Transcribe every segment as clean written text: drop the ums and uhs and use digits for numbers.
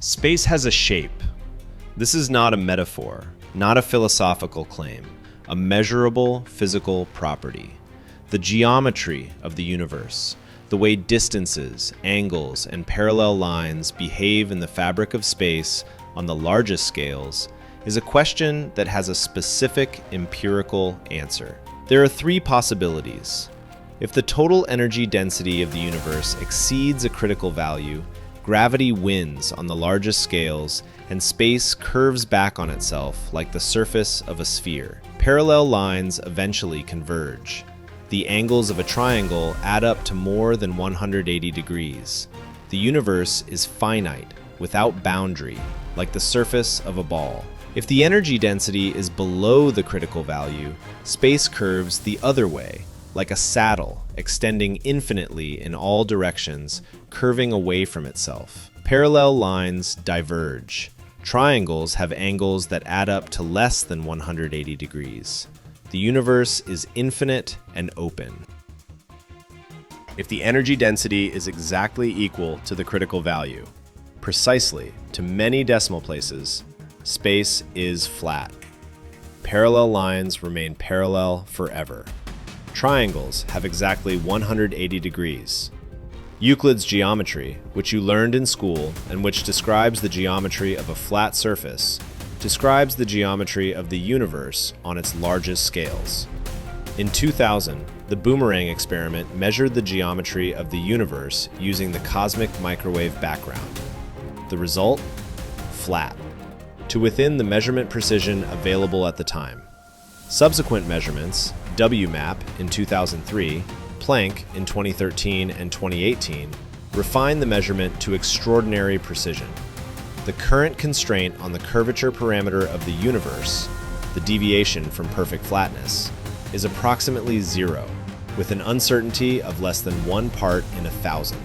Space has a shape. This is not a metaphor, not a philosophical claim, a measurable physical property. The geometry of the universe, the way distances, angles, and parallel lines behave in the fabric of space on the largest scales, is a question that has a specific empirical answer. There are three possibilities. If the total energy density of the universe exceeds a critical value, gravity wins on the largest scales, and space curves back on itself like the surface of a sphere. Parallel lines eventually converge. The angles of a triangle add up to more than 180 degrees. The universe is finite, without boundary, like the surface of a ball. If the energy density is below the critical value, space curves the other way, like a saddle, extending infinitely in all directions, curving away from itself. Parallel lines diverge. Triangles have angles that add up to less than 180 degrees. The universe is infinite and open. If the energy density is exactly equal to the critical value, precisely to many decimal places, space is flat. Parallel lines remain parallel forever. Triangles have exactly 180 degrees. Euclid's geometry, which you learned in school and which describes the geometry of a flat surface, describes the geometry of the universe on its largest scales. In 2000, the boomerang experiment measured the geometry of the universe using the cosmic microwave background. The result? Flat, to within the measurement precision available at the time. Subsequent measurements, WMAP in 2003, Planck in 2013 and 2018, refined the measurement to extraordinary precision. The current constraint on the curvature parameter of the universe, the deviation from perfect flatness, is approximately 0, with an uncertainty of less than 1 part in 1,000.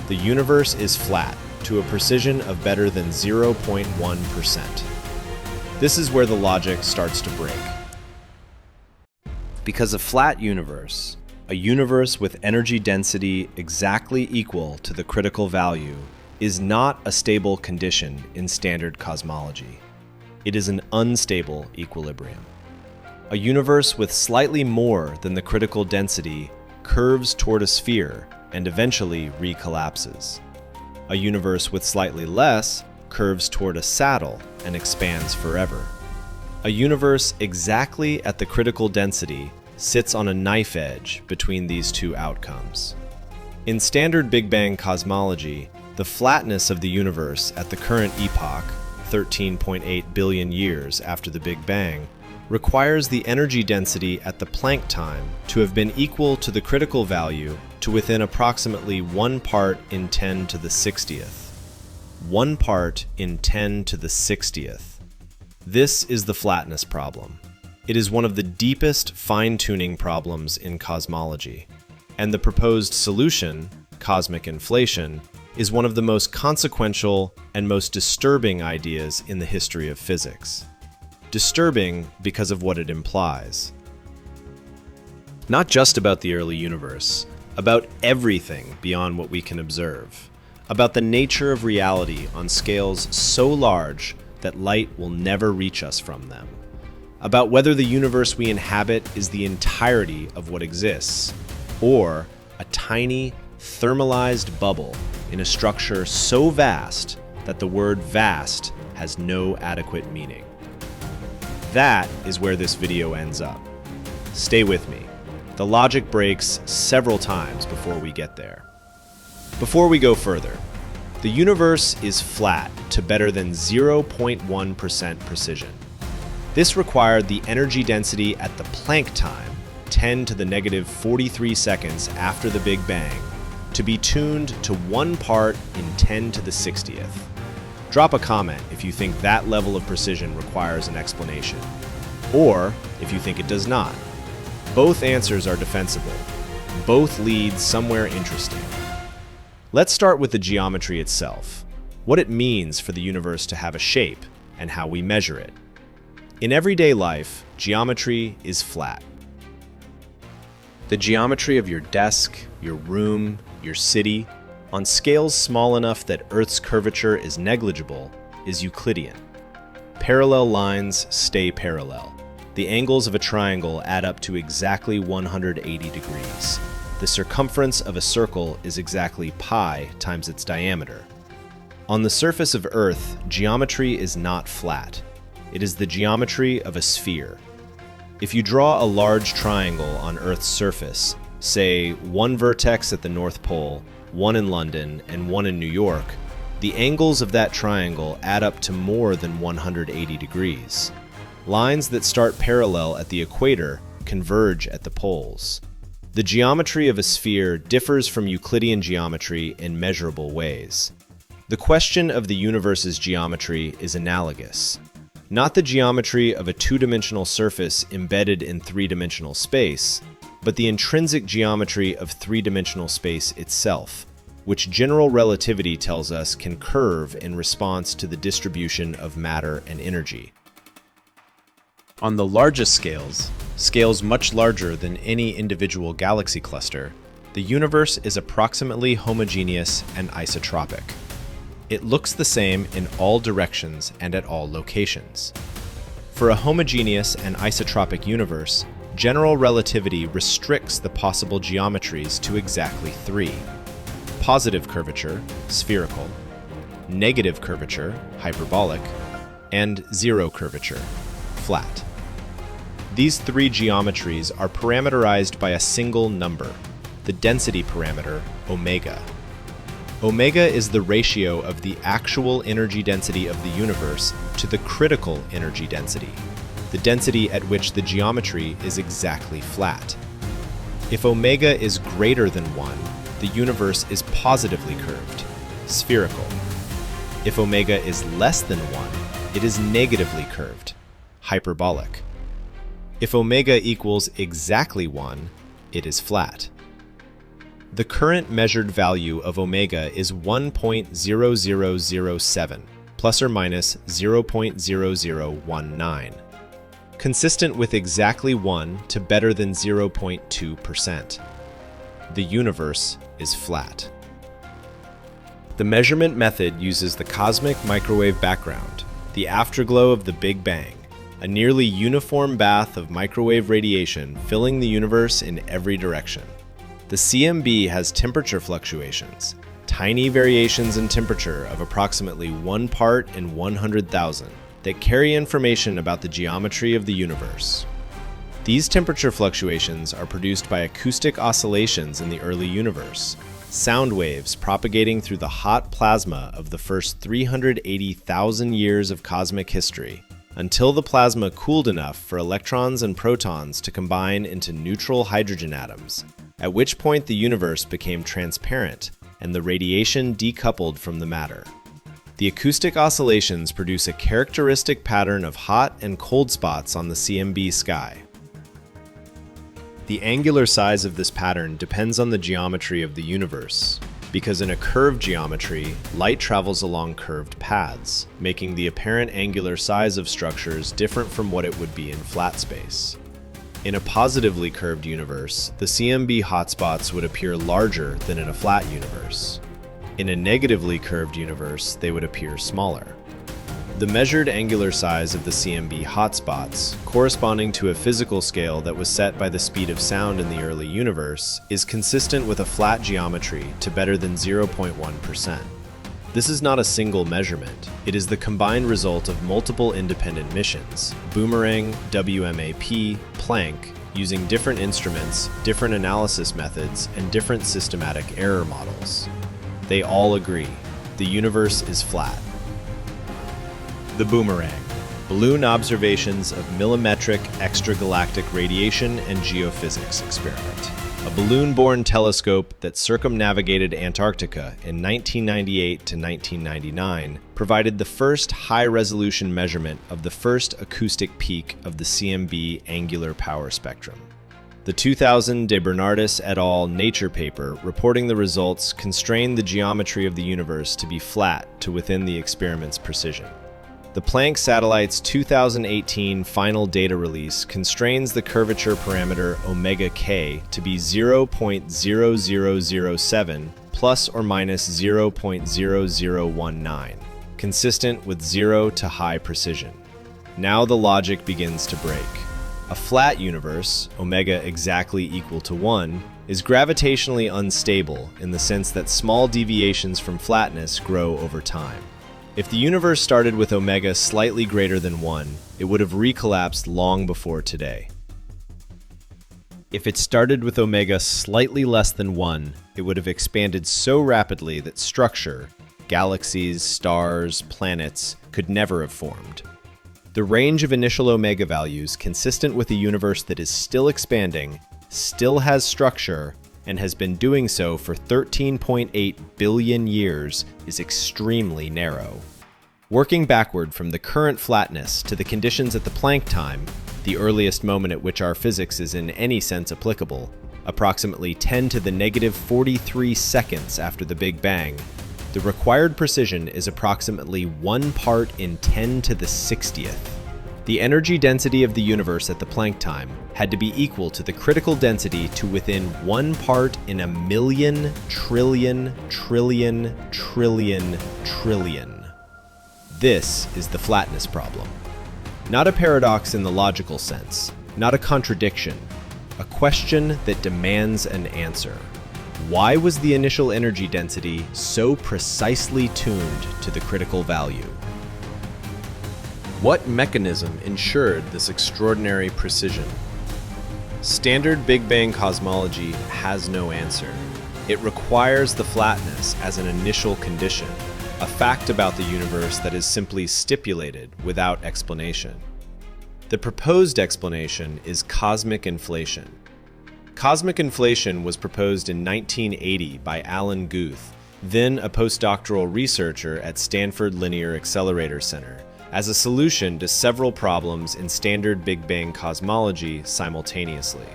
The universe is flat to a precision of better than 0.1%. This is where the logic starts to break. Because a flat universe, a universe with energy density exactly equal to the critical value, is not a stable condition in standard cosmology. It is an unstable equilibrium. A universe with slightly more than the critical density curves toward a sphere and eventually recollapses. A universe with slightly less curves toward a saddle and expands forever. A universe exactly at the critical density sits on a knife edge between these two outcomes. In standard Big Bang cosmology, the flatness of the universe at the current epoch, 13.8 billion years after the Big Bang, requires the energy density at the Planck time to have been equal to the critical value to within approximately 1 part in 10 to the 60th. 1 part in 10 to the 60th. This is the flatness problem. It is one of the deepest fine-tuning problems in cosmology, and the proposed solution, cosmic inflation, is one of the most consequential and most disturbing ideas in the history of physics. Disturbing because of what it implies. Not just about the early universe, about everything beyond what we can observe, about the nature of reality on scales so large that light will never reach us from them, about whether the universe we inhabit is the entirety of what exists, or a tiny, thermalized bubble in a structure so vast that the word vast has no adequate meaning. That is where this video ends up. Stay with me. The logic breaks several times before we get there. Before we go further, the universe is flat to better than 0.1% precision. This required the energy density at the Planck time, 10 to the negative 43 seconds after the Big Bang, to be tuned to 1 part in 10 to the 60th. Drop a comment if you think that level of precision requires an explanation, or if you think it does not. Both answers are defensible. Both lead somewhere interesting. Let's start with the geometry itself, what it means for the universe to have a shape, and how we measure it. In everyday life, geometry is flat. The geometry of your desk, your room, your city, on scales small enough that Earth's curvature is negligible, is Euclidean. Parallel lines stay parallel. The angles of a triangle add up to exactly 180 degrees. The circumference of a circle is exactly pi times its diameter. On the surface of Earth, geometry is not flat. It is the geometry of a sphere. If you draw a large triangle on Earth's surface, say one vertex at the North Pole, one in London, and one in New York, the angles of that triangle add up to more than 180 degrees. Lines that start parallel at the equator converge at the poles. The geometry of a sphere differs from Euclidean geometry in measurable ways. The question of the universe's geometry is analogous. Not the geometry of a two-dimensional surface embedded in three-dimensional space, but the intrinsic geometry of three-dimensional space itself, which general relativity tells us can curve in response to the distribution of matter and energy. On the largest scales, scales much larger than any individual galaxy cluster, the universe is approximately homogeneous and isotropic. It looks the same in all directions and at all locations. For a homogeneous and isotropic universe, general relativity restricts the possible geometries to exactly three: positive curvature, spherical; negative curvature, hyperbolic; and zero curvature, flat. These three geometries are parameterized by a single number, the density parameter, omega. Omega is the ratio of the actual energy density of the universe to the critical energy density, the density at which the geometry is exactly flat. If omega is greater than 1, the universe is positively curved, spherical. If omega is less than 1, it is negatively curved, hyperbolic. If omega equals exactly 1, it is flat. The current measured value of omega is 1.0007, plus or minus 0.0019, consistent with exactly 1 to better than 0.2%. The universe is flat. The measurement method uses the cosmic microwave background, the afterglow of the Big Bang, a nearly uniform bath of microwave radiation filling the universe in every direction. The CMB has temperature fluctuations, tiny variations in temperature of approximately 1 part in 100,000, that carry information about the geometry of the universe. These temperature fluctuations are produced by acoustic oscillations in the early universe, sound waves propagating through the hot plasma of the first 380,000 years of cosmic history, until the plasma cooled enough for electrons and protons to combine into neutral hydrogen atoms, at which point the universe became transparent and the radiation decoupled from the matter. The acoustic oscillations produce a characteristic pattern of hot and cold spots on the CMB sky. The angular size of this pattern depends on the geometry of the universe, because in a curved geometry, light travels along curved paths, making the apparent angular size of structures different from what it would be in flat space. In a positively curved universe, the CMB hotspots would appear larger than in a flat universe. In a negatively curved universe, they would appear smaller. The measured angular size of the CMB hotspots, corresponding to a physical scale that was set by the speed of sound in the early universe, is consistent with a flat geometry to better than 0.1%. This is not a single measurement. It is the combined result of multiple independent missions, Boomerang, WMAP, Planck, using different instruments, different analysis methods, and different systematic error models. They all agree: the universe is flat. The Boomerang, balloon observations of millimetric extragalactic radiation and geophysics experiment. A balloon-borne telescope that circumnavigated Antarctica in 1998 to 1999 provided the first high-resolution measurement of the first acoustic peak of the CMB angular power spectrum. The 2000 De Bernardis et al. Nature paper reporting the results constrained the geometry of the universe to be flat to within the experiment's precision. The Planck satellite's 2018 final data release constrains the curvature parameter omega k to be 0.0007 plus or minus 0.0019, consistent with 0 to high precision. Now the logic begins to break. A flat universe, omega exactly equal to 1, is gravitationally unstable in the sense that small deviations from flatness grow over time. If the universe started with omega slightly greater than 1, it would have recollapsed long before today. If it started with omega slightly less than 1, it would have expanded so rapidly that structure, galaxies, stars, planets, could never have formed. The range of initial omega values, consistent with a universe that is still expanding, still has structure, and has been doing so for 13.8 billion years, is extremely narrow. Working backward from the current flatness to the conditions at the Planck time, the earliest moment at which our physics is in any sense applicable, approximately 10 to the negative 43 seconds after the Big Bang, the required precision is approximately 1 part in 10 to the 60th. The energy density of the universe at the Planck time had to be equal to the critical density to within 1 part in a million trillion trillion trillion trillion. This is the flatness problem. Not a paradox in the logical sense, not a contradiction, a question that demands an answer. Why was the initial energy density so precisely tuned to the critical value? What mechanism ensured this extraordinary precision? Standard Big Bang cosmology has no answer. It requires the flatness as an initial condition, a fact about the universe that is simply stipulated without explanation. The proposed explanation is cosmic inflation. Cosmic inflation was proposed in 1980 by Alan Guth, then a postdoctoral researcher at Stanford Linear Accelerator Center, as a solution to several problems in standard Big Bang cosmology simultaneously.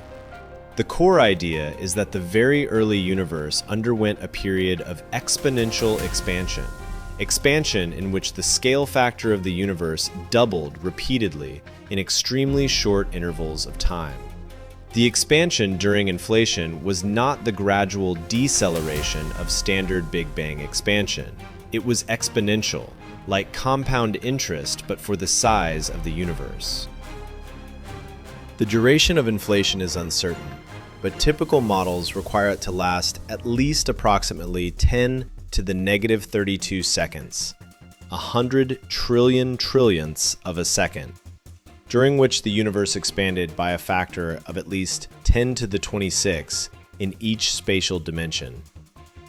The core idea is that the very early universe underwent a period of exponential expansion in which the scale factor of the universe doubled repeatedly in extremely short intervals of time. The expansion during inflation was not the gradual deceleration of standard Big Bang expansion. It was exponential, like compound interest, but for the size of the universe. The duration of inflation is uncertain, but typical models require it to last at least approximately 10 to the negative 32 seconds, 100 trillion trillionths of a second, during which the universe expanded by a factor of at least 10 to the 26 in each spatial dimension,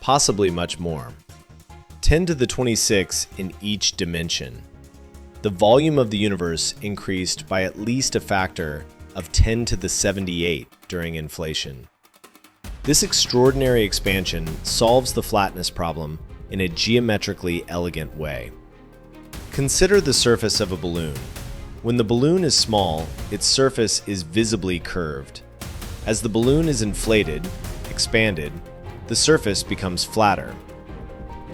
possibly much more. 10 to the 26 in each dimension. The volume of the universe increased by at least a factor of 10 to the 78 during inflation. This extraordinary expansion solves the flatness problem in a geometrically elegant way. Consider the surface of a balloon. When the balloon is small, its surface is visibly curved. As the balloon is inflated, expanded, the surface becomes flatter.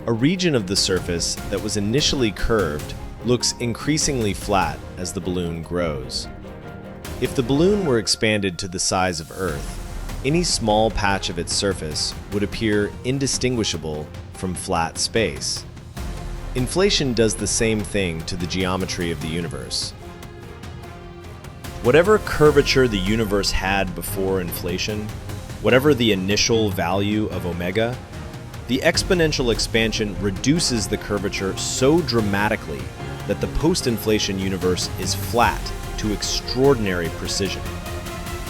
A region of the surface that was initially curved looks increasingly flat as the balloon grows. If the balloon were expanded to the size of Earth, any small patch of its surface would appear indistinguishable from flat space. Inflation does the same thing to the geometry of the universe. Whatever curvature the universe had before inflation, whatever the initial value of omega, the exponential expansion reduces the curvature so dramatically that the post-inflation universe is flat to extraordinary precision.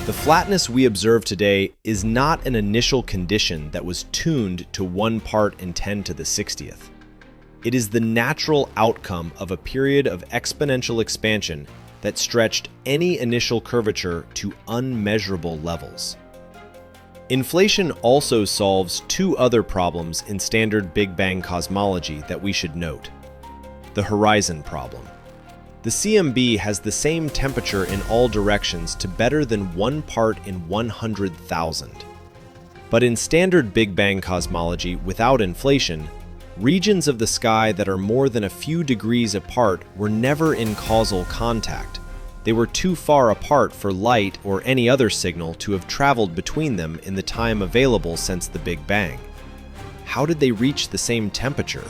The flatness we observe today is not an initial condition that was tuned to 1 part in 10 to the 60th. It is the natural outcome of a period of exponential expansion that stretched any initial curvature to unmeasurable levels. Inflation also solves 2 other problems in standard Big Bang cosmology that we should note. The horizon problem. The CMB has the same temperature in all directions to better than 1 part in 100,000. But in standard Big Bang cosmology without inflation, regions of the sky that are more than a few degrees apart were never in causal contact. They were too far apart for light or any other signal to have traveled between them in the time available since the Big Bang. how did they reach the same temperature?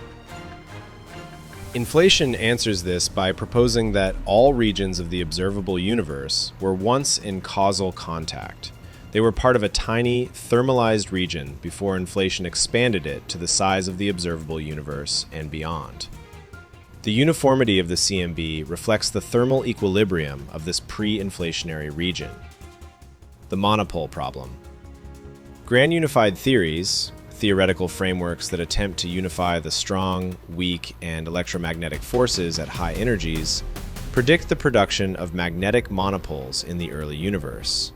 Inflation answers this by proposing that all regions of the observable universe were once in causal contact. They were part of a tiny, thermalized region before inflation expanded it to the size of the observable universe and beyond. The uniformity of the CMB reflects the thermal equilibrium of this pre-inflationary region. The monopole problem. Grand unified theories, theoretical frameworks that attempt to unify the strong, weak, and electromagnetic forces at high energies, predict the production of magnetic monopoles in the early universe.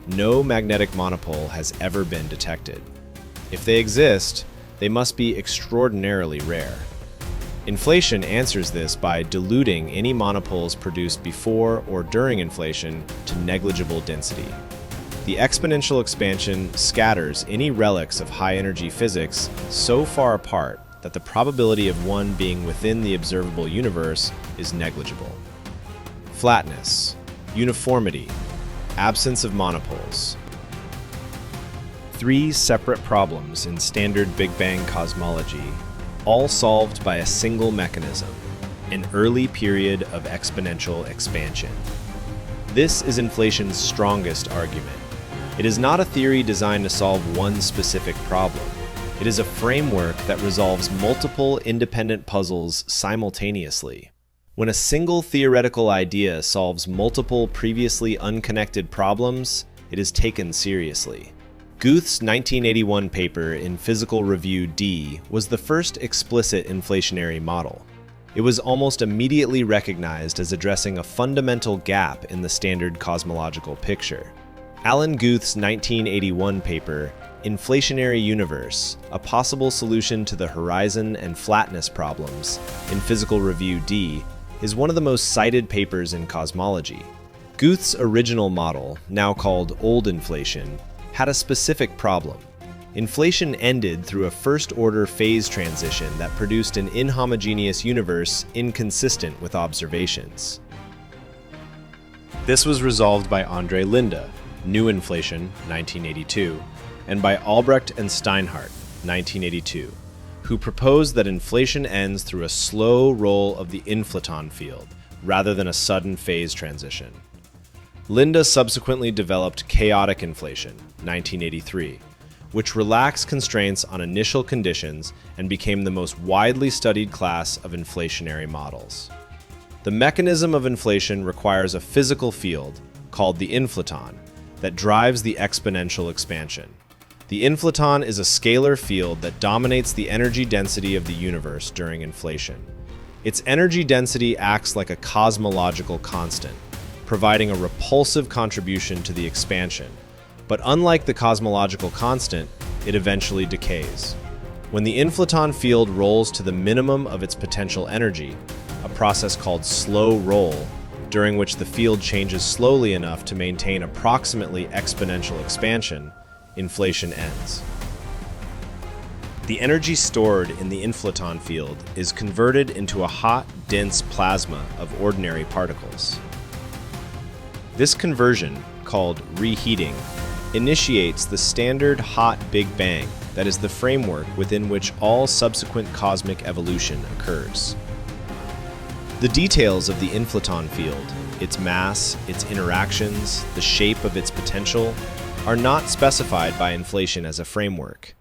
No magnetic monopole has ever been detected. If they exist, they must be extraordinarily rare. Inflation answers this by diluting any monopoles produced before or during inflation to negligible density. The exponential expansion scatters any relics of high-energy physics so far apart that the probability of one being within the observable universe is negligible. Flatness, uniformity, absence of monopoles. Three separate problems in standard Big Bang cosmology, all solved by a single mechanism, an early period of exponential expansion. This is inflation's strongest argument. It is not a theory designed to solve one specific problem. It is a framework that resolves multiple independent puzzles simultaneously. When a single theoretical idea solves multiple previously unconnected problems, it is taken seriously. Guth's 1981 paper in Physical Review D was the first explicit inflationary model. It was almost immediately recognized as addressing a fundamental gap in the standard cosmological picture. Alan Guth's 1981 paper, Inflationary Universe, a possible solution to the horizon and flatness problems, in Physical Review D, is one of the most cited papers in cosmology. Guth's original model, now called old inflation, had a specific problem. Inflation ended through a first-order phase transition that produced an inhomogeneous universe inconsistent with observations. This was resolved by Andre Linde, New Inflation, 1982, and by Albrecht and Steinhardt, 1982, who proposed that inflation ends through a slow roll of the inflaton field, rather than a sudden phase transition. Linde subsequently developed chaotic inflation, 1983, which relaxed constraints on initial conditions and became the most widely studied class of inflationary models. The mechanism of inflation requires a physical field, called the inflaton, that drives the exponential expansion. The inflaton is a scalar field that dominates the energy density of the universe during inflation. Its energy density acts like a cosmological constant, providing a repulsive contribution to the expansion. But unlike the cosmological constant, it eventually decays. When the inflaton field rolls to the minimum of its potential energy, a process called slow roll, during which the field changes slowly enough to maintain approximately exponential expansion, inflation ends. The energy stored in the inflaton field is converted into a hot, dense plasma of ordinary particles. This conversion, called reheating, initiates the standard hot Big Bang that is the framework within which all subsequent cosmic evolution occurs. The details of the inflaton field, its mass, its interactions, the shape of its potential, are not specified by inflation as a framework.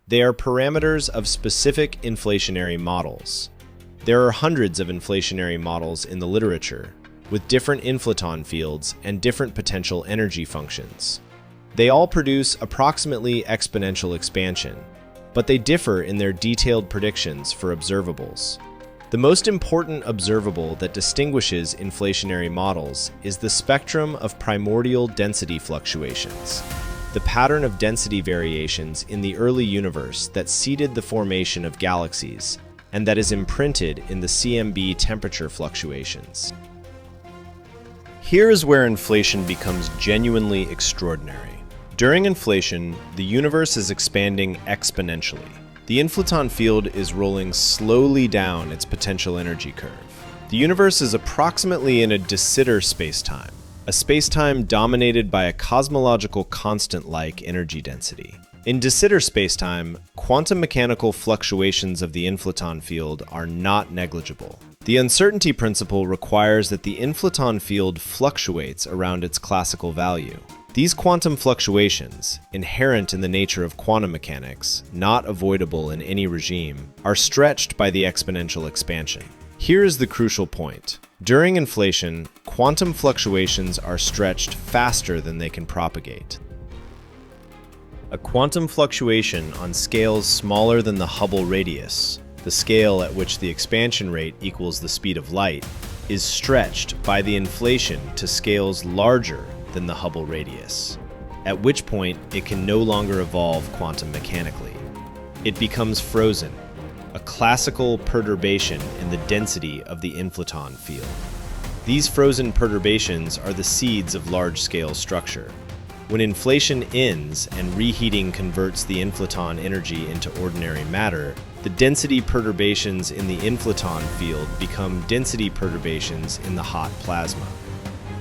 They are parameters of specific inflationary models. There are hundreds of inflationary models in the literature, with different inflaton fields and different potential energy functions. They all produce approximately exponential expansion, but they differ in their detailed predictions for observables. The most important observable that distinguishes inflationary models is the spectrum of primordial density fluctuations, the pattern of density variations in the early universe that seeded the formation of galaxies, and that is imprinted in the CMB temperature fluctuations. Here is where inflation becomes genuinely extraordinary. During inflation, the universe is expanding exponentially. The inflaton field is rolling slowly down its potential energy curve. The universe is approximately in a de Sitter spacetime, a spacetime dominated by a cosmological constant-like energy density. In de Sitter spacetime, quantum mechanical fluctuations of the inflaton field are not negligible. The uncertainty principle requires that the inflaton field fluctuates around its classical value. These quantum fluctuations, inherent in the nature of quantum mechanics, not avoidable in any regime, are stretched by the exponential expansion. Here is the crucial point. During inflation, quantum fluctuations are stretched faster than they can propagate. A quantum fluctuation on scales smaller than the Hubble radius, the scale at which the expansion rate equals the speed of light, is stretched by the inflation to scales larger than the Hubble radius, at which point it can no longer evolve quantum mechanically. It becomes frozen, a classical perturbation in the density of the inflaton field. These frozen perturbations are the seeds of large-scale structure. When inflation ends and reheating converts the inflaton energy into ordinary matter, the density perturbations in the inflaton field become density perturbations in the hot plasma.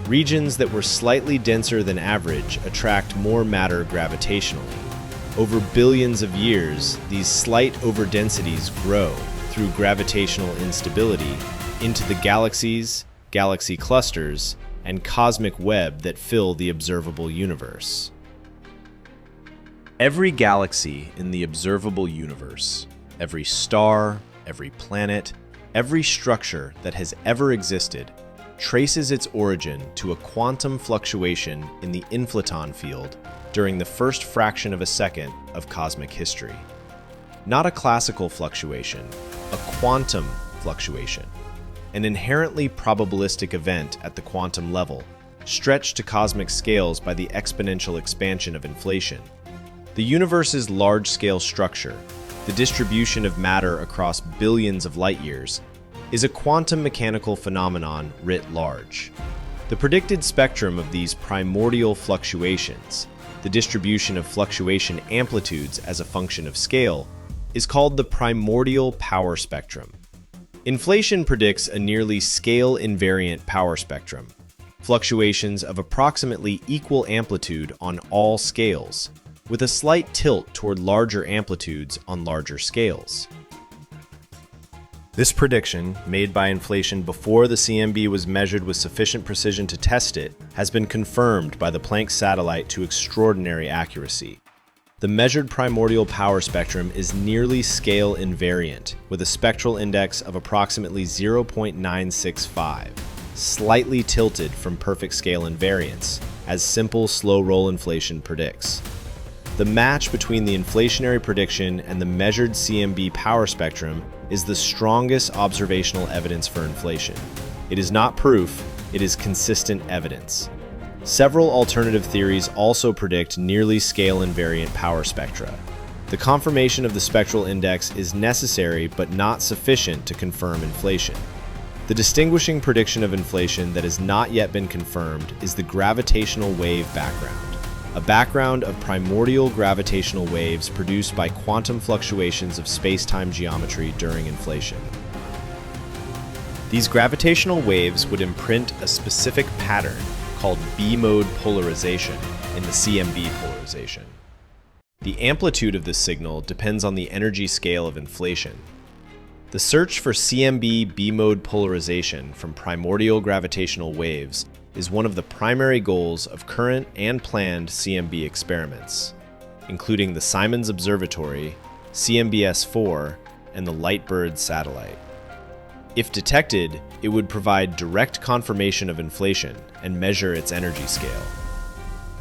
Regions that were slightly denser than average attract more matter gravitationally. Over billions of years, these slight overdensities grow through gravitational instability into the galaxies, galaxy clusters, and cosmic web that fill the observable universe. Every galaxy in the observable universe, every star, every planet, every structure that has ever existed, traces its origin to a quantum fluctuation in the inflaton field during the first fraction of a second of cosmic history. Not a classical fluctuation, a quantum fluctuation. An inherently probabilistic event at the quantum level, stretched to cosmic scales by the exponential expansion of inflation. The universe's large-scale structure, the distribution of matter across billions of light-years, is a quantum mechanical phenomenon writ large. The predicted spectrum of these primordial fluctuations, the distribution of fluctuation amplitudes as a function of scale, is called the primordial power spectrum. Inflation predicts a nearly scale-invariant power spectrum, fluctuations of approximately equal amplitude on all scales, with a slight tilt toward larger amplitudes on larger scales. This prediction, made by inflation before the CMB was measured with sufficient precision to test it, has been confirmed by the Planck satellite to extraordinary accuracy. The measured primordial power spectrum is nearly scale invariant, with a spectral index of approximately 0.965, slightly tilted from perfect scale invariance, as simple slow-roll inflation predicts. The match between the inflationary prediction and the measured CMB power spectrum is the strongest observational evidence for inflation. It is not proof, it is consistent evidence. Several alternative theories also predict nearly scale-invariant power spectra. The confirmation of the spectral index is necessary but not sufficient to confirm inflation. The distinguishing prediction of inflation that has not yet been confirmed is the gravitational wave background, a background of primordial gravitational waves produced by quantum fluctuations of space-time geometry during inflation. These gravitational waves would imprint a specific pattern called B-mode polarization in the CMB polarization. The amplitude of this signal depends on the energy scale of inflation. The search for CMB B-mode polarization from primordial gravitational waves is one of the primary goals of current and planned CMB experiments, including the Simons Observatory, CMBS-4, and the LightBird satellite. If detected, it would provide direct confirmation of inflation and measure its energy scale.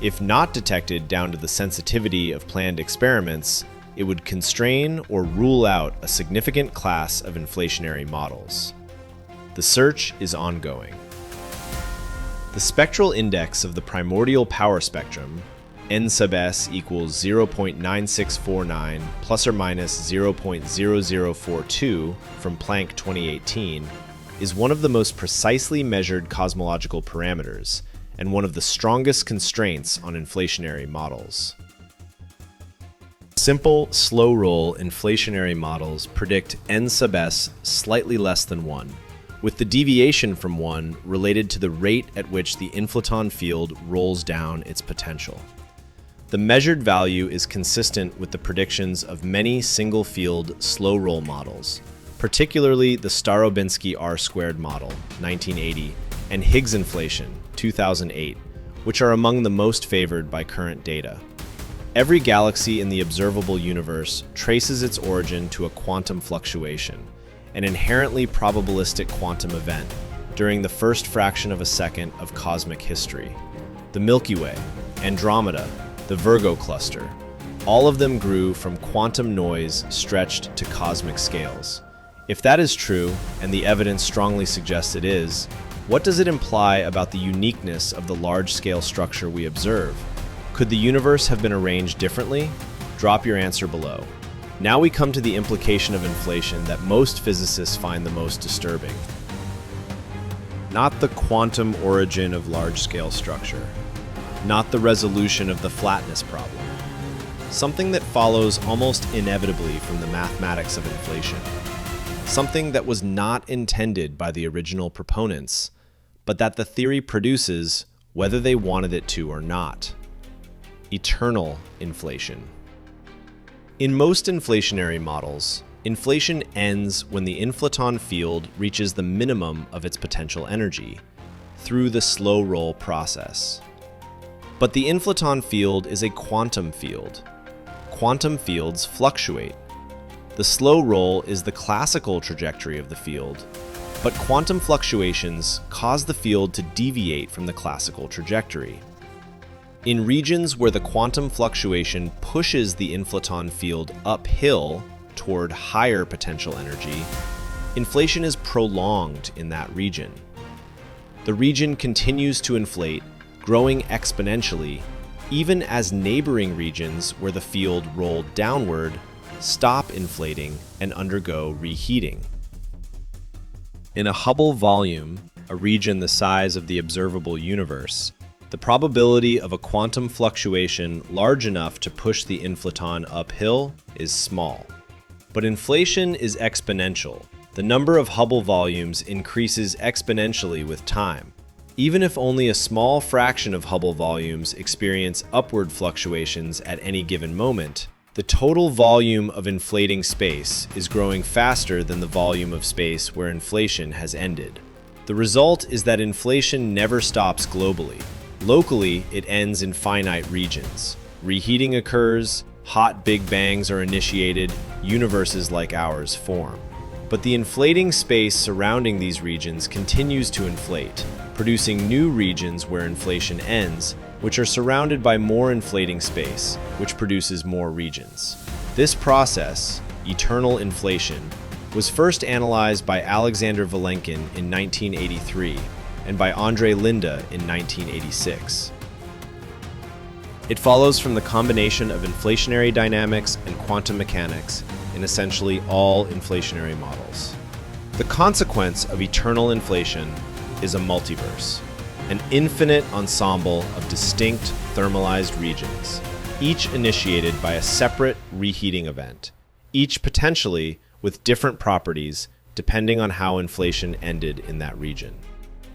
If not detected down to the sensitivity of planned experiments, it would constrain or rule out a significant class of inflationary models. The search is ongoing. The spectral index of the primordial power spectrum, n sub s equals 0.9649 plus or minus 0.0042 from Planck 2018, is one of the most precisely measured cosmological parameters and one of the strongest constraints on inflationary models. Simple, slow-roll inflationary models predict n sub s slightly less than 1, with the deviation from 1 related to the rate at which the inflaton field rolls down its potential. The measured value is consistent with the predictions of many single-field slow-roll models, particularly the Starobinsky R-squared model, 1980, and Higgs inflation, 2008, which are among the most favored by current data. Every galaxy in the observable universe traces its origin to a quantum fluctuation, an inherently probabilistic quantum event during the first fraction of a second of cosmic history. The Milky Way, Andromeda, the Virgo cluster, all of them grew from quantum noise stretched to cosmic scales. If that is true, and the evidence strongly suggests it is, what does it imply about the uniqueness of the large-scale structure we observe? Could the universe have been arranged differently? Drop your answer below. Now we come to the implication of inflation that most physicists find the most disturbing. Not the quantum origin of large-scale structure. Not the resolution of the flatness problem. Something that follows almost inevitably from the mathematics of inflation. Something that was not intended by the original proponents, but that the theory produces whether they wanted it to or not. Eternal inflation. In most inflationary models, inflation ends when the inflaton field reaches the minimum of its potential energy through the slow roll process. But the inflaton field is a quantum field. Quantum fields fluctuate. The slow roll is the classical trajectory of the field, but quantum fluctuations cause the field to deviate from the classical trajectory. In regions where the quantum fluctuation pushes the inflaton field uphill toward higher potential energy, inflation is prolonged in that region. The region continues to inflate, growing exponentially, even as neighboring regions where the field rolled downward stop inflating and undergo reheating. In a Hubble volume, a region the size of the observable universe, the probability of a quantum fluctuation large enough to push the inflaton uphill is small. But inflation is exponential. The number of Hubble volumes increases exponentially with time. Even if only a small fraction of Hubble volumes experience upward fluctuations at any given moment, the total volume of inflating space is growing faster than the volume of space where inflation has ended. The result is that inflation never stops globally. Locally, it ends in finite regions. Reheating occurs, hot big bangs are initiated, universes like ours form. But the inflating space surrounding these regions continues to inflate, producing new regions where inflation ends, which are surrounded by more inflating space, which produces more regions. This process, eternal inflation, was first analyzed by Alexander Vilenkin in 1983 and by André Linde in 1986. It follows from the combination of inflationary dynamics and quantum mechanics in essentially all inflationary models. The consequence of eternal inflation is a multiverse, an infinite ensemble of distinct thermalized regions, each initiated by a separate reheating event, each potentially with different properties depending on how inflation ended in that region.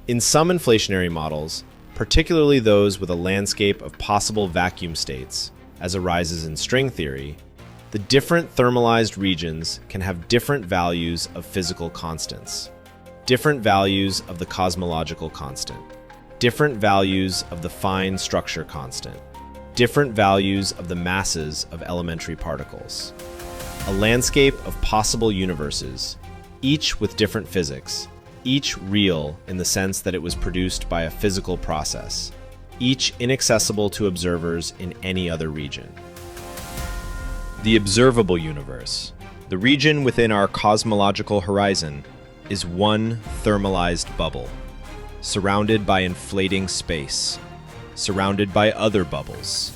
In some inflationary models, particularly those with a landscape of possible vacuum states, as arises in string theory, the different thermalized regions can have different values of physical constants, different values of the cosmological constant, different values of the fine structure constant, different values of the masses of elementary particles. A landscape of possible universes, each with different physics, each real in the sense that it was produced by a physical process, each inaccessible to observers in any other region. The observable universe, the region within our cosmological horizon, is one thermalized bubble, surrounded by inflating space, surrounded by other bubbles,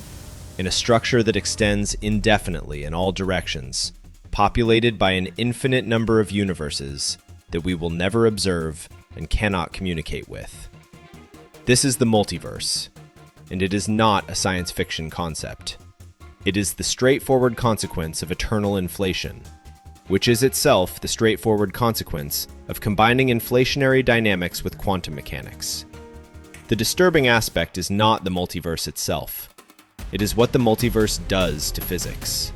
in a structure that extends indefinitely in all directions, populated by an infinite number of universes that we will never observe and cannot communicate with. This is the multiverse, and it is not a science fiction concept. It is the straightforward consequence of eternal inflation, which is itself the straightforward consequence of combining inflationary dynamics with quantum mechanics. The disturbing aspect is not the multiverse itself. It is what the multiverse does to physics.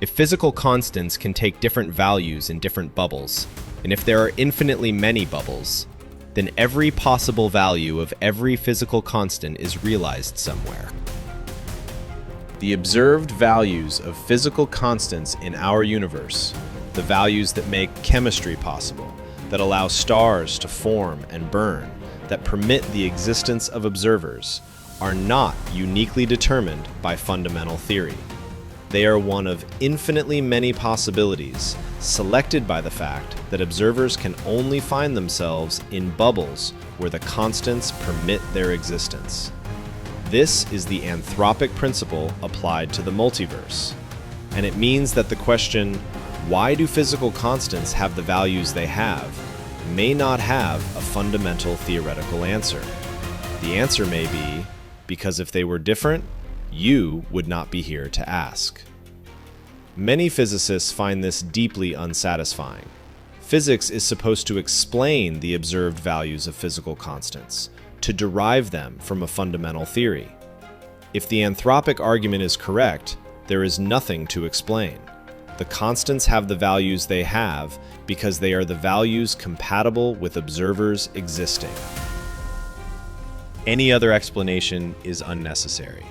If physical constants can take different values in different bubbles, and if there are infinitely many bubbles, then every possible value of every physical constant is realized somewhere. The observed values of physical constants in our universe, the values that make chemistry possible, that allow stars to form and burn, that permit the existence of observers, are not uniquely determined by fundamental theory. They are one of infinitely many possibilities, selected by the fact that observers can only find themselves in bubbles where the constants permit their existence. This is the anthropic principle applied to the multiverse, and it means that the question, why do physical constants have the values they have, may not have a fundamental theoretical answer. The answer may be, because if they were different, you would not be here to ask. Many physicists find this deeply unsatisfying. Physics is supposed to explain the observed values of physical constants, to derive them from a fundamental theory. If the anthropic argument is correct, there is nothing to explain. The constants have the values they have because they are the values compatible with observers existing. Any other explanation is unnecessary.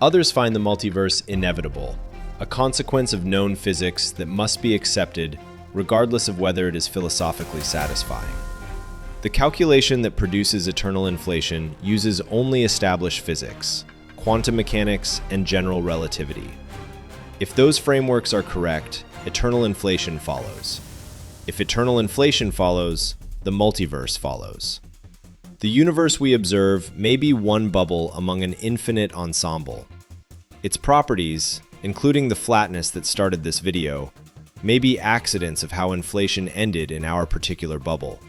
Others find the multiverse inevitable, a consequence of known physics that must be accepted regardless of whether it is philosophically satisfying. The calculation that produces eternal inflation uses only established physics, quantum mechanics, and general relativity. If those frameworks are correct, eternal inflation follows. If eternal inflation follows, the multiverse follows. The universe we observe may be one bubble among an infinite ensemble. Its properties, including the flatness that started this video, may be accidents of how inflation ended in our particular bubble,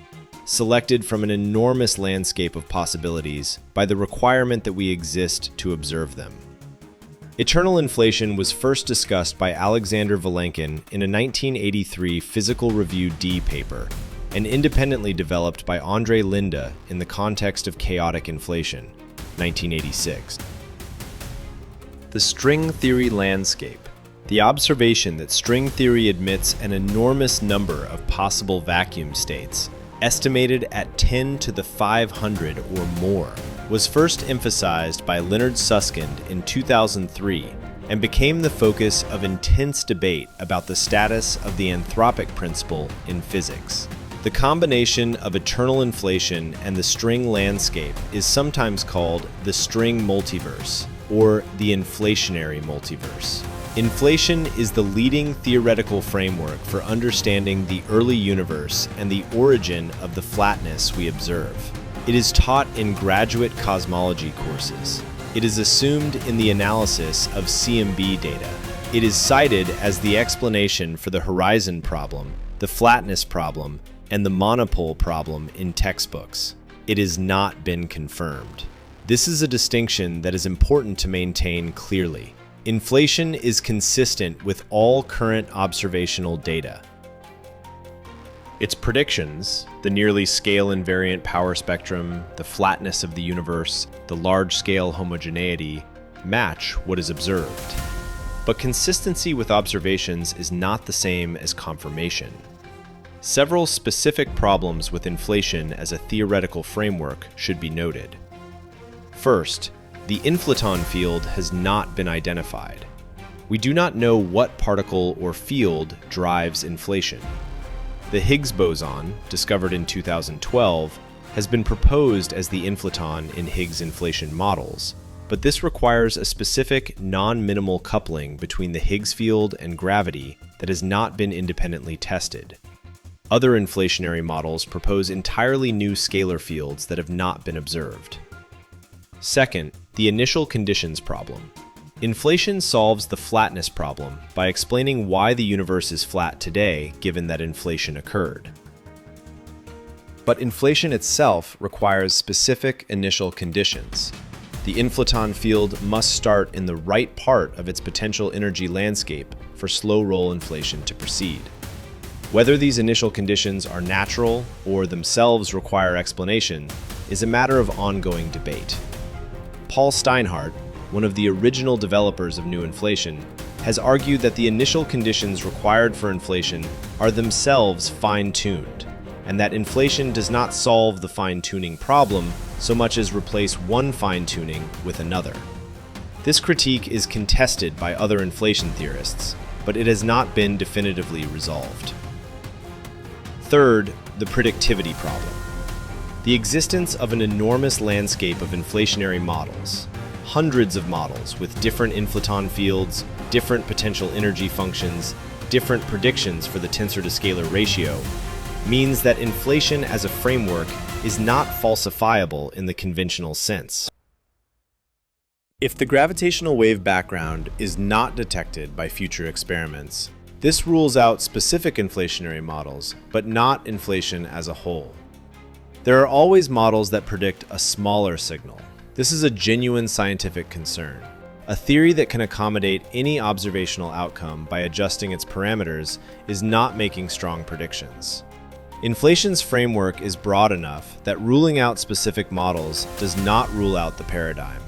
selected from an enormous landscape of possibilities by the requirement that we exist to observe them. Eternal inflation was first discussed by Alexander Vilenkin in a 1983 Physical Review D paper, and independently developed by Andre Linde in the context of chaotic inflation, 1986. The string theory landscape. The observation that string theory admits an enormous number of possible vacuum states, estimated at 10 to the 500 or more, was first emphasized by Leonard Susskind in 2003 and became the focus of intense debate about the status of the anthropic principle in physics. The combination of eternal inflation and the string landscape is sometimes called the string multiverse, or the inflationary multiverse. Inflation is the leading theoretical framework for understanding the early universe and the origin of the flatness we observe. It is taught in graduate cosmology courses. It is assumed in the analysis of CMB data. It is cited as the explanation for the horizon problem, the flatness problem, and the monopole problem in textbooks. It has not been confirmed. This is a distinction that is important to maintain clearly. Inflation is consistent with all current observational data. Its predictions, the nearly scale-invariant power spectrum, the flatness of the universe, the large-scale homogeneity, match what is observed. But consistency with observations is not the same as confirmation. Several specific problems with inflation as a theoretical framework should be noted. First, the inflaton field has not been identified. We do not know what particle or field drives inflation. The Higgs boson, discovered in 2012, has been proposed as the inflaton in Higgs inflation models, but this requires a specific non-minimal coupling between the Higgs field and gravity that has not been independently tested. Other inflationary models propose entirely new scalar fields that have not been observed. Second, the initial conditions problem. Inflation solves the flatness problem by explaining why the universe is flat today given that inflation occurred. But inflation itself requires specific initial conditions. The inflaton field must start in the right part of its potential energy landscape for slow roll inflation to proceed. Whether these initial conditions are natural or themselves require explanation is a matter of ongoing debate. Paul Steinhardt, one of the original developers of new inflation, has argued that the initial conditions required for inflation are themselves fine-tuned, and that inflation does not solve the fine-tuning problem so much as replace one fine-tuning with another. This critique is contested by other inflation theorists, but it has not been definitively resolved. Third, the predictivity problem. The existence of an enormous landscape of inflationary models, hundreds of models with different inflaton fields, different potential energy functions, different predictions for the tensor-to-scalar ratio, means that inflation as a framework is not falsifiable in the conventional sense. If the gravitational wave background is not detected by future experiments, this rules out specific inflationary models, but not inflation as a whole. There are always models that predict a smaller signal. This is a genuine scientific concern. A theory that can accommodate any observational outcome by adjusting its parameters is not making strong predictions. Inflation's framework is broad enough that ruling out specific models does not rule out the paradigm.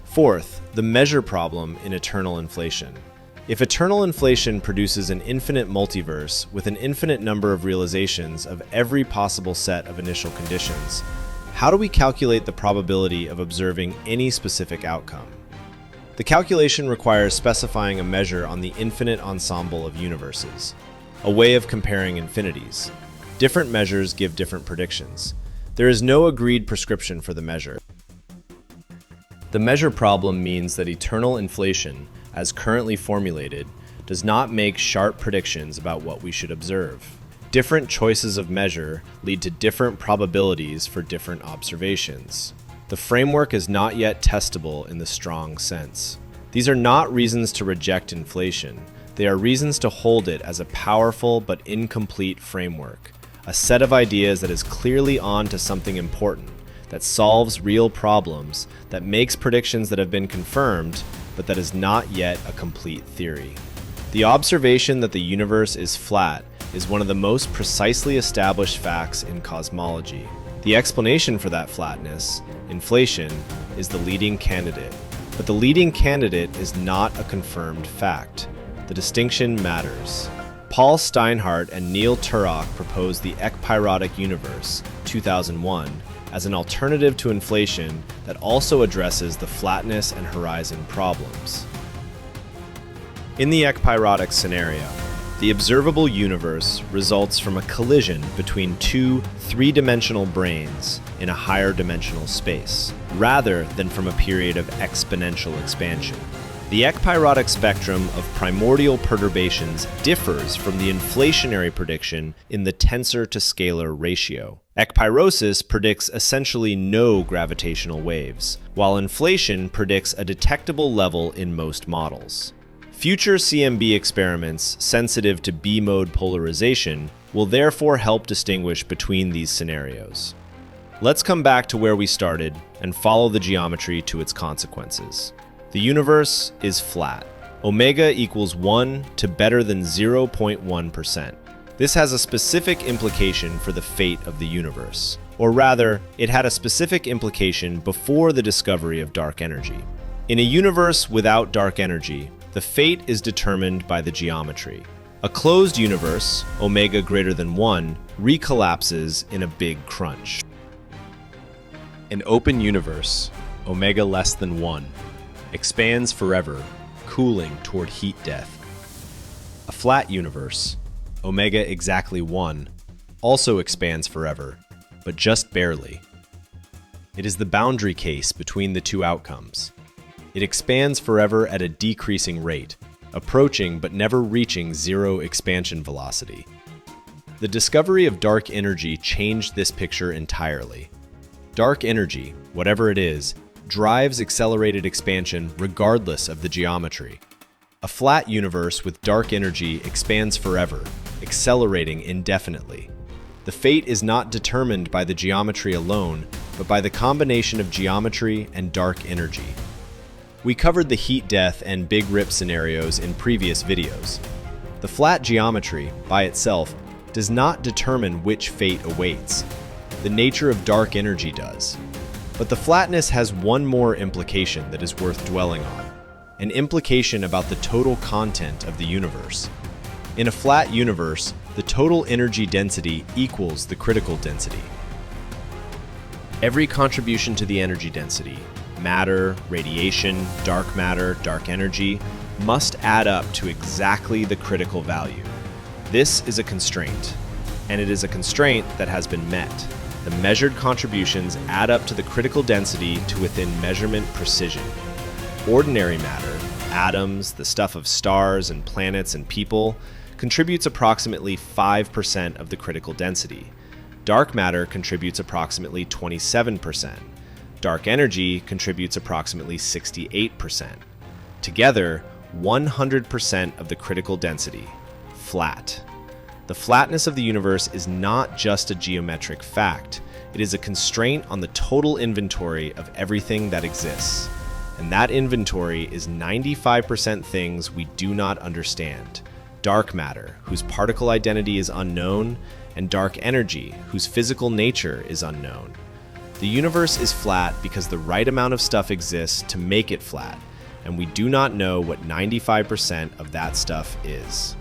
Fourth, the measure problem in eternal inflation. If eternal inflation produces an infinite multiverse with an infinite number of realizations of every possible set of initial conditions, how do we calculate the probability of observing any specific outcome? The calculation requires specifying a measure on the infinite ensemble of universes, a way of comparing infinities. Different measures give different predictions. There is no agreed prescription for the measure. The measure problem means that eternal inflation, as currently formulated, does not make sharp predictions about what we should observe. Different choices of measure lead to different probabilities for different observations. The framework is not yet testable in the strong sense. These are not reasons to reject inflation. They are reasons to hold it as a powerful but incomplete framework, a set of ideas that is clearly on to something important, that solves real problems, that makes predictions that have been confirmed, but that is not yet a complete theory. The observation that the universe is flat is one of the most precisely established facts in cosmology. The explanation for that flatness, inflation, is the leading candidate. But the leading candidate is not a confirmed fact. The distinction matters. Paul Steinhardt and Neil Turok proposed the ekpyrotic universe, 2001, as an alternative to inflation that also addresses the flatness and horizon problems. In the ekpyrotic scenario, the observable universe results from a collision between two three-dimensional branes in a higher dimensional space, rather than from a period of exponential expansion. The ekpyrotic spectrum of primordial perturbations differs from the inflationary prediction in the tensor-to-scalar ratio. Ekpyrosis predicts essentially no gravitational waves, while inflation predicts a detectable level in most models. Future CMB experiments sensitive to B-mode polarization will therefore help distinguish between these scenarios. Let's come back to where we started and follow the geometry to its consequences. The universe is flat. Omega equals 1 to better than 0.1%. This has a specific implication for the fate of the universe. Or rather, it had a specific implication before the discovery of dark energy. In a universe without dark energy, the fate is determined by the geometry. A closed universe, omega greater than 1, recollapses in a big crunch. An open universe, omega less than 1, expands forever, cooling toward heat death. A flat universe, omega exactly 1, also expands forever, but just barely. It is the boundary case between the two outcomes. It expands forever at a decreasing rate, approaching but never reaching zero expansion velocity. The discovery of dark energy changed this picture entirely. Dark energy, whatever it is, drives accelerated expansion regardless of the geometry. A flat universe with dark energy expands forever, accelerating indefinitely. The fate is not determined by the geometry alone, but by the combination of geometry and dark energy. We covered the heat death and big rip scenarios in previous videos. The flat geometry, by itself, does not determine which fate awaits. The nature of dark energy does. But the flatness has one more implication that is worth dwelling on, an implication about the total content of the universe. In a flat universe, the total energy density equals the critical density. Every contribution to the energy density, matter, radiation, dark matter, dark energy, must add up to exactly the critical value. This is a constraint, and it is a constraint that has been met. The measured contributions add up to the critical density to within measurement precision. Ordinary matter, atoms, the stuff of stars and planets and people, contributes approximately 5% of the critical density. Dark matter contributes approximately 27%. Dark energy contributes approximately 68%. Together, 100% of the critical density. Flat. The flatness of the universe is not just a geometric fact. It is a constraint on the total inventory of everything that exists. And that inventory is 95% things we do not understand. Dark matter, whose particle identity is unknown, and dark energy, whose physical nature is unknown. The universe is flat because the right amount of stuff exists to make it flat, and we do not know what 95% of that stuff is.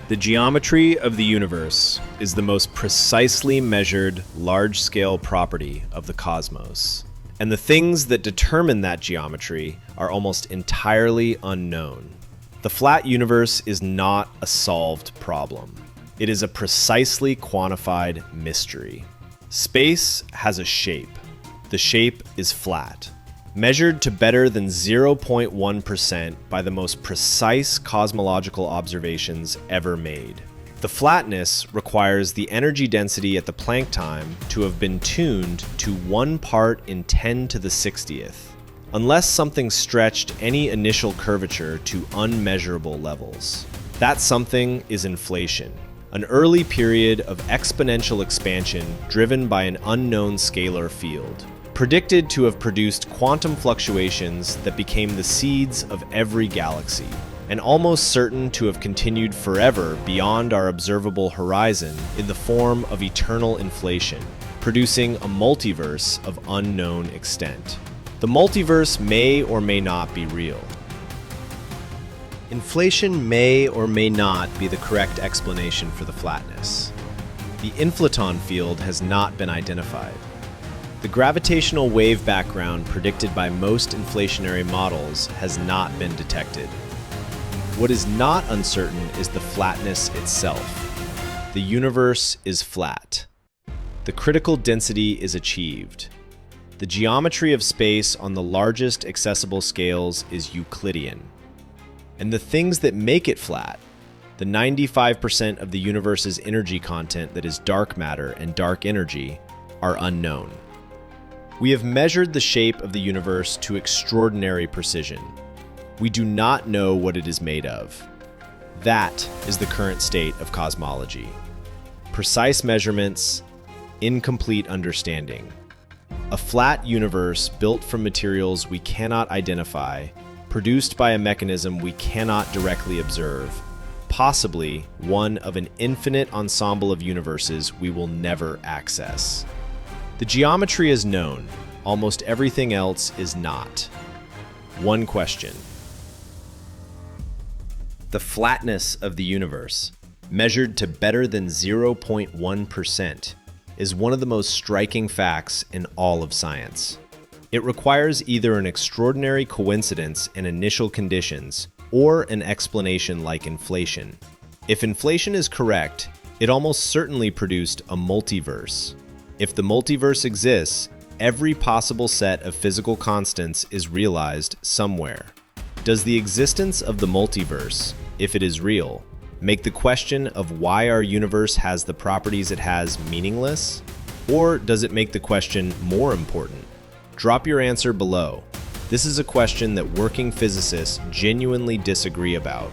The geometry of the universe is the most precisely measured, large-scale property of the cosmos. And the things that determine that geometry are almost entirely unknown. The flat universe is not a solved problem. It is a precisely quantified mystery. Space has a shape. The shape is flat, measured to better than 0.1% by the most precise cosmological observations ever made. The flatness requires the energy density at the Planck time to have been tuned to 1 part in 10 to the 60th, unless something stretched any initial curvature to unmeasurable levels. That something is inflation, an early period of exponential expansion driven by an unknown scalar field, predicted to have produced quantum fluctuations that became the seeds of every galaxy, and almost certain to have continued forever beyond our observable horizon in the form of eternal inflation, producing a multiverse of unknown extent. The multiverse may or may not be real. Inflation may or may not be the correct explanation for the flatness. The inflaton field has not been identified. The gravitational wave background predicted by most inflationary models has not been detected. What is not uncertain is the flatness itself. The universe is flat. The critical density is achieved. The geometry of space on the largest accessible scales is Euclidean. And the things that make it flat, the 95% of the universe's energy content that is dark matter and dark energy, are unknown. We have measured the shape of the universe to extraordinary precision. We do not know what it is made of. That is the current state of cosmology. Precise measurements, incomplete understanding. A flat universe built from materials we cannot identify, produced by a mechanism we cannot directly observe, possibly one of an infinite ensemble of universes we will never access. The geometry is known, almost everything else is not. One question. The flatness of the universe, measured to better than 0.1%, is one of the most striking facts in all of science. It requires either an extraordinary coincidence in initial conditions or an explanation like inflation. If inflation is correct, it almost certainly produced a multiverse. If the multiverse exists, every possible set of physical constants is realized somewhere. Does the existence of the multiverse, if it is real, make the question of why our universe has the properties it has meaningless? Or does it make the question more important? Drop your answer below. This is a question that working physicists genuinely disagree about.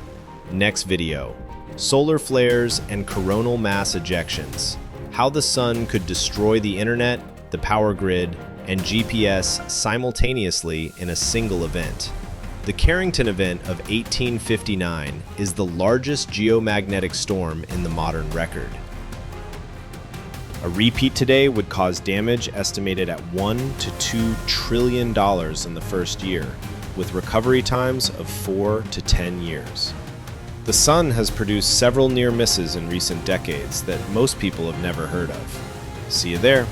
Next video: solar flares and coronal mass ejections. How the sun could destroy the internet, the power grid, and GPS simultaneously in a single event. The Carrington event of 1859 is the largest geomagnetic storm in the modern record. A repeat today would cause damage estimated at $1 to $2 trillion in the first year, with recovery times of 4 to 10 years. The Sun has produced several near misses in recent decades that most people have never heard of. See you there.